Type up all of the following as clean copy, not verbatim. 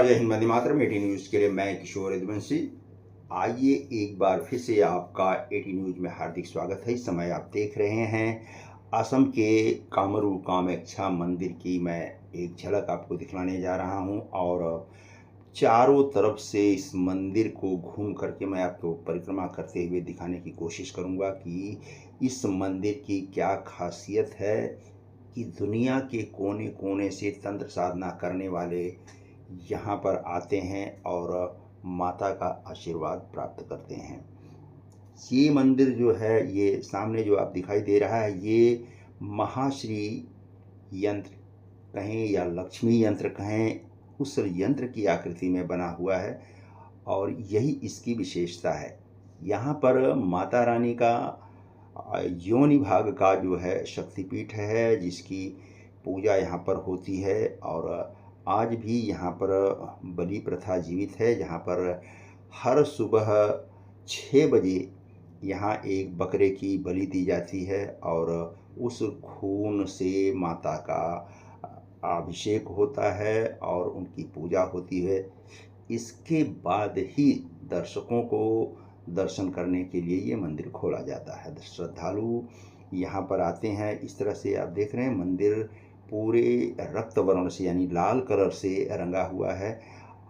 जय हिंद, वंदे मातरम। 18 न्यूज़ के लिए मैं किशोर यदुवंशी। आइए एक बार फिर से आपका 18 न्यूज़ में हार्दिक स्वागत है। इस समय आप देख रहे हैं असम के कामरू कामाख्या मंदिर की मैं एक झलक आपको दिखलाने जा रहा हूं, और चारों तरफ से इस मंदिर को घूम करके मैं आपको परिक्रमा करते हुए दिखाने की कोशिश करूंगा कि इस मंदिर की क्या खासियत है कि दुनिया के कोने कोने से तंत्र साधना करने वाले यहाँ पर आते हैं और माता का आशीर्वाद प्राप्त करते हैं। ये मंदिर जो है, ये सामने जो आप दिखाई दे रहा है, ये महाश्री यंत्र कहें या लक्ष्मी यंत्र कहें, उस यंत्र की आकृति में बना हुआ है और यही इसकी विशेषता है। यहाँ पर माता रानी का योनि भाग का जो है शक्तिपीठ है, जिसकी पूजा यहाँ पर होती है। और आज भी यहाँ पर बलि प्रथा जीवित है, जहाँ पर हर सुबह 6 बजे यहाँ एक बकरे की बलि दी जाती है और उस खून से माता का अभिषेक होता है और उनकी पूजा होती है। इसके बाद ही दर्शकों को दर्शन करने के लिए ये मंदिर खोला जाता है। श्रद्धालु यहाँ पर आते हैं। इस तरह से आप देख रहे हैं मंदिर पूरे रक्त वर्ण से यानी लाल कलर से रंगा हुआ है,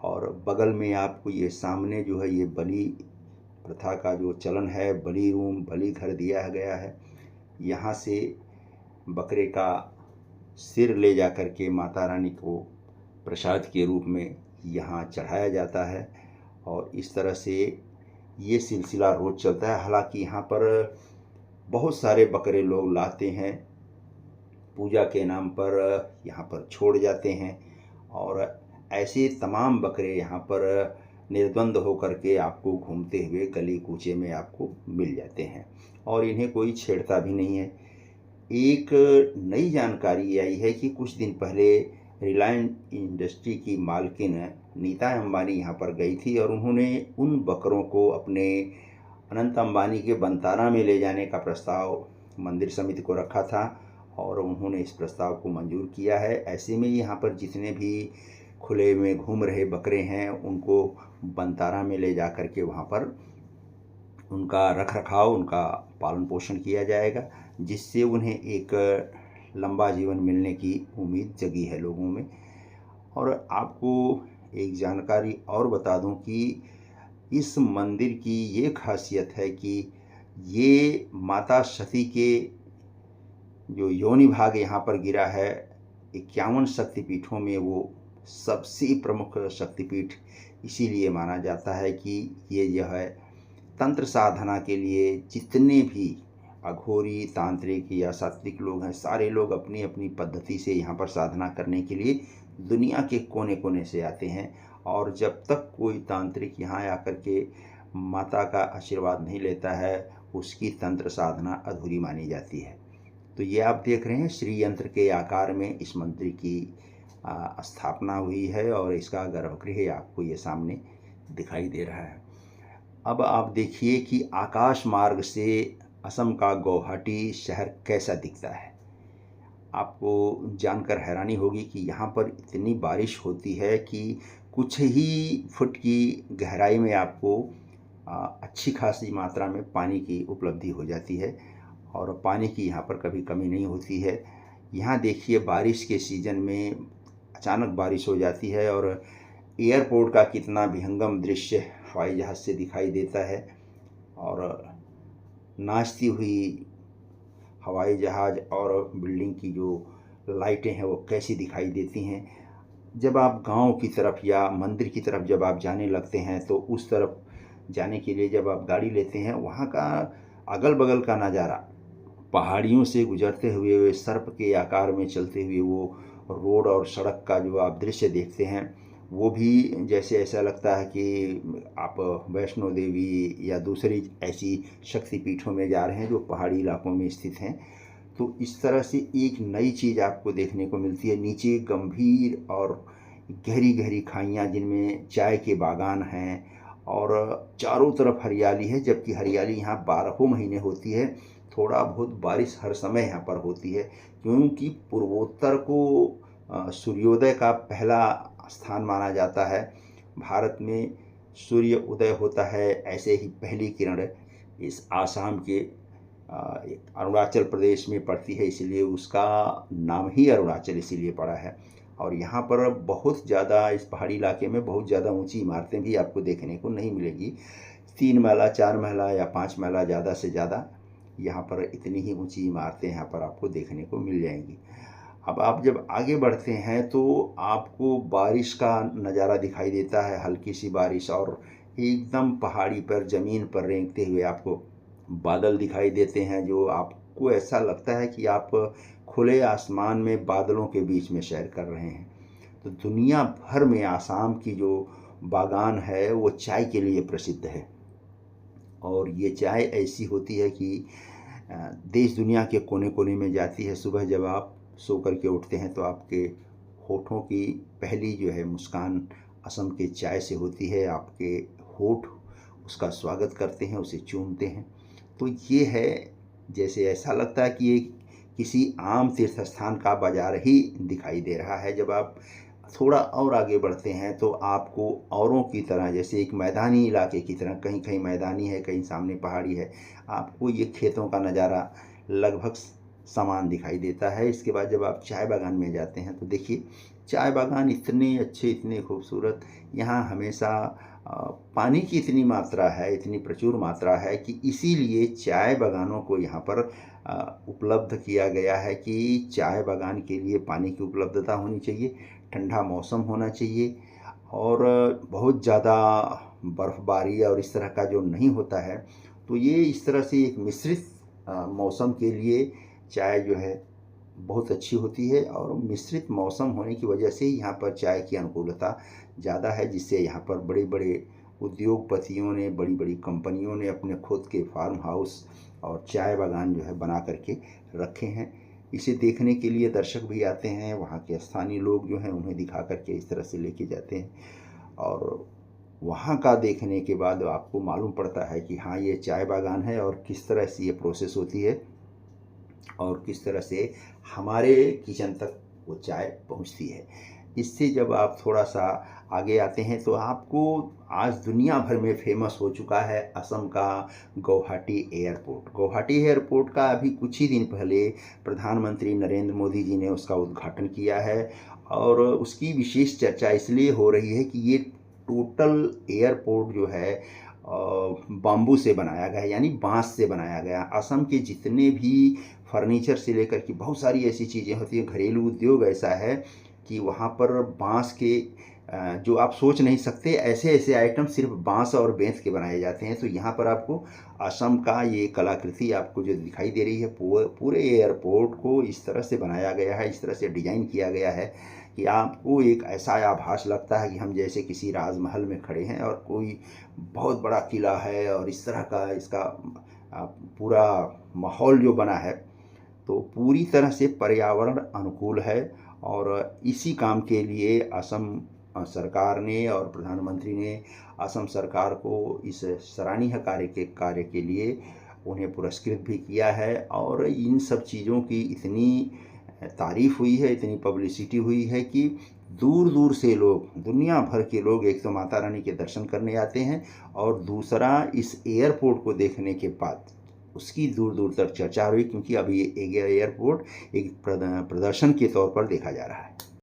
और बगल में आपको ये सामने जो है ये बलि प्रथा का जो चलन है, बलि रूम, बलि घर दिया गया है। यहाँ से बकरे का सिर ले जा कर के माता रानी को प्रसाद के रूप में यहाँ चढ़ाया जाता है, और इस तरह से ये सिलसिला रोज़ चलता है। हालांकि यहाँ पर बहुत सारे बकरे लोग लाते हैं, पूजा के नाम पर यहाँ पर छोड़ जाते हैं, और ऐसे तमाम बकरे यहाँ पर निर्द्वंद होकर के आपको घूमते हुए गली कूचे में आपको मिल जाते हैं, और इन्हें कोई छेड़ता भी नहीं है। एक नई जानकारी आई है कि कुछ दिन पहले रिलायंस इंडस्ट्री की मालकिन नीता अंबानी यहाँ पर गई थी और उन्होंने उन बकरों को अपने अनंत अंबानी के बंतारा में ले जाने का प्रस्ताव मंदिर समिति को रखा था, और उन्होंने इस प्रस्ताव को मंजूर किया है। ऐसे में यहाँ पर जितने भी खुले में घूम रहे बकरे हैं, उनको बंतारा में ले जा कर के वहाँ पर उनका रख रखाव, उनका पालन पोषण किया जाएगा, जिससे उन्हें एक लंबा जीवन मिलने की उम्मीद जगी है लोगों में। और आपको एक जानकारी और बता दूं कि इस मंदिर की ये खासियत है कि ये माता सती के जो योनि भाग यहाँ पर गिरा है, 51 शक्तिपीठों में वो सबसे प्रमुख शक्तिपीठ इसीलिए माना जाता है कि ये जो है तंत्र साधना के लिए जितने भी अघोरी, तांत्रिक या सात्विक लोग हैं, सारे लोग अपनी अपनी पद्धति से यहाँ पर साधना करने के लिए दुनिया के कोने कोने से आते हैं। और जब तक कोई तांत्रिक यहाँ आकर के माता का आशीर्वाद नहीं लेता है, उसकी तंत्र साधना अधूरी मानी जाती है। तो ये आप देख रहे हैं श्री यंत्र के आकार में इस मंदिर की स्थापना हुई है, और इसका गर्भगृह आपको ये सामने दिखाई दे रहा है। अब आप देखिए कि आकाश मार्ग से असम का गुवाहाटी शहर कैसा दिखता है। आपको जानकर हैरानी होगी कि यहाँ पर इतनी बारिश होती है कि कुछ ही फुट की गहराई में आपको अच्छी खासी मात्रा में पानी की उपलब्धि हो जाती है, और पानी की यहाँ पर कभी कमी नहीं होती है। यहाँ देखिए बारिश के सीज़न में अचानक बारिश हो जाती है, और एयरपोर्ट का कितना विहंगम दृश्य हवाई जहाज़ से दिखाई देता है, और नाचती हुई हवाई जहाज़ और बिल्डिंग की जो लाइटें हैं वो कैसी दिखाई देती हैं। जब आप गांव की तरफ या मंदिर की तरफ जब आप जाने लगते हैं, तो उस तरफ जाने के लिए जब आप गाड़ी लेते हैं, वहाँ का अगल बगल का नज़ारा, पहाड़ियों से गुजरते हुए सर्प के आकार में चलते हुए वो रोड और सड़क का जो आप दृश्य देखते हैं, वो भी जैसे ऐसा लगता है कि आप वैष्णो देवी या दूसरी ऐसी शक्तिपीठों में जा रहे हैं जो पहाड़ी इलाकों में स्थित हैं। तो इस तरह से एक नई चीज़ आपको देखने को मिलती है। नीचे गंभीर और गहरी गहरी खाइयाँ जिनमें चाय के बागान हैं, और चारों तरफ हरियाली है, जबकि हरियाली यहाँ 12 महीने होती है। थोड़ा बहुत बारिश हर समय यहाँ पर होती है, क्योंकि पूर्वोत्तर को सूर्योदय का पहला स्थान माना जाता है। भारत में सूर्य उदय होता है, ऐसे ही पहली किरण इस आसाम के अरुणाचल प्रदेश में पड़ती है, इसलिए उसका नाम ही अरुणाचल इसीलिए पड़ा है। और यहाँ पर बहुत ज़्यादा, इस पहाड़ी इलाके में बहुत ज़्यादा ऊंची इमारतें भी आपको देखने को नहीं मिलेगी। 3 महला, 4 महला या 5 महला ज़्यादा से ज़्यादा, यहाँ पर इतनी ही ऊंची इमारतें यहाँ पर आपको देखने को मिल जाएंगी। अब आप जब आगे बढ़ते हैं तो आपको बारिश का नज़ारा दिखाई देता है, हल्की सी बारिश, और एकदम पहाड़ी पर ज़मीन पर रेंगते हुए आपको बादल दिखाई देते हैं, जो आपको ऐसा लगता है कि आप खुले आसमान में बादलों के बीच में सैर कर रहे हैं। तो दुनिया भर में आसाम की जो बागान है वो चाय के लिए प्रसिद्ध है, और ये चाय ऐसी होती है कि देश दुनिया के कोने कोने में जाती है। सुबह जब आप सो कर के उठते हैं तो आपके होठों की पहली जो है मुस्कान असम के चाय से होती है। आपके होठ उसका स्वागत करते हैं, उसे चूमते हैं। तो ये है, जैसे ऐसा लगता है कि ये किसी आम तीर्थ स्थान का बाजार ही दिखाई दे रहा है। जब आप थोड़ा और आगे बढ़ते हैं तो आपको औरों की तरह, जैसे एक मैदानी इलाके की तरह, कहीं कहीं मैदानी है, कहीं सामने पहाड़ी है, आपको ये खेतों का नज़ारा लगभग समान दिखाई देता है। इसके बाद जब आप चाय बागान में जाते हैं तो देखिए, चाय बागान इतने अच्छे, इतने खूबसूरत, यहाँ हमेशा पानी की इतनी मात्रा है, इतनी प्रचुर मात्रा है कि इसीलिए चाय बागानों को यहाँ पर उपलब्ध किया गया है कि चाय बागान के लिए पानी की उपलब्धता होनी चाहिए, ठंडा मौसम होना चाहिए, और बहुत ज़्यादा बर्फ़बारी और इस तरह का जो नहीं होता है। तो ये इस तरह से एक मिश्रित मौसम के लिए चाय जो है बहुत अच्छी होती है, और मिश्रित मौसम होने की वजह से यहाँ पर चाय की अनुकूलता ज़्यादा है, जिससे यहाँ पर बड़े बड़े उद्योगपतियों ने, बड़ी बड़ी कंपनियों ने अपने खुद के फार्म हाउस और चाय बागान जो है बना करके रखे हैं। इसे देखने के लिए दर्शक भी आते हैं, वहाँ के स्थानीय लोग जो हैं उन्हें दिखा करके इस तरह से लेके जाते हैं, और वहाँ का देखने के बाद आपको मालूम पड़ता है कि हाँ, ये चाय बागान है और किस तरह से ये प्रोसेस होती है, और किस तरह से हमारे किचन तक वो चाय पहुंचती है। इससे जब आप थोड़ा सा आगे आते हैं तो आपको आज दुनिया भर में फेमस हो चुका है असम का गुवाहाटी एयरपोर्ट। गुवाहाटी एयरपोर्ट का अभी कुछ ही दिन पहले प्रधानमंत्री नरेंद्र मोदी जी ने उसका उद्घाटन किया है, और उसकी विशेष चर्चा इसलिए हो रही है कि ये टोटल एयरपोर्ट जो है बाम्बू से बनाया गया है, यानी बांस से बनाया गया। असम के जितने भी फर्नीचर से लेकर के बहुत सारी ऐसी चीज़ें होती हैं, घरेलू उद्योग ऐसा है कि वहाँ पर बांस के जो आप सोच नहीं सकते ऐसे ऐसे आइटम सिर्फ बांस और बेंत के बनाए जाते हैं। तो यहाँ पर आपको असम का ये कलाकृति आपको जो दिखाई दे रही है, पूरे एयरपोर्ट को इस तरह से बनाया गया है, इस तरह से डिज़ाइन किया गया है कि आपको एक ऐसा आभास लगता है कि हम जैसे किसी राजमहल में खड़े हैं और कोई बहुत बड़ा किला है, और इस तरह का इसका पूरा माहौल जो बना है तो पूरी तरह से पर्यावरण अनुकूल है। और इसी काम के लिए असम सरकार ने और प्रधानमंत्री ने असम सरकार को इस सराहनीय कार्य के लिए उन्हें पुरस्कृत भी किया है। और इन सब चीज़ों की इतनी तारीफ़ हुई है, इतनी पब्लिसिटी हुई है कि दूर दूर से लोग, दुनिया भर के लोग एक तो माता रानी के दर्शन करने आते हैं, और दूसरा इस एयरपोर्ट को देखने के बाद उसकी दूर दूर तक चर्चा हुई, क्योंकि अभी ये एयरपोर्ट एक प्रदर्शन के तौर पर देखा जा रहा है।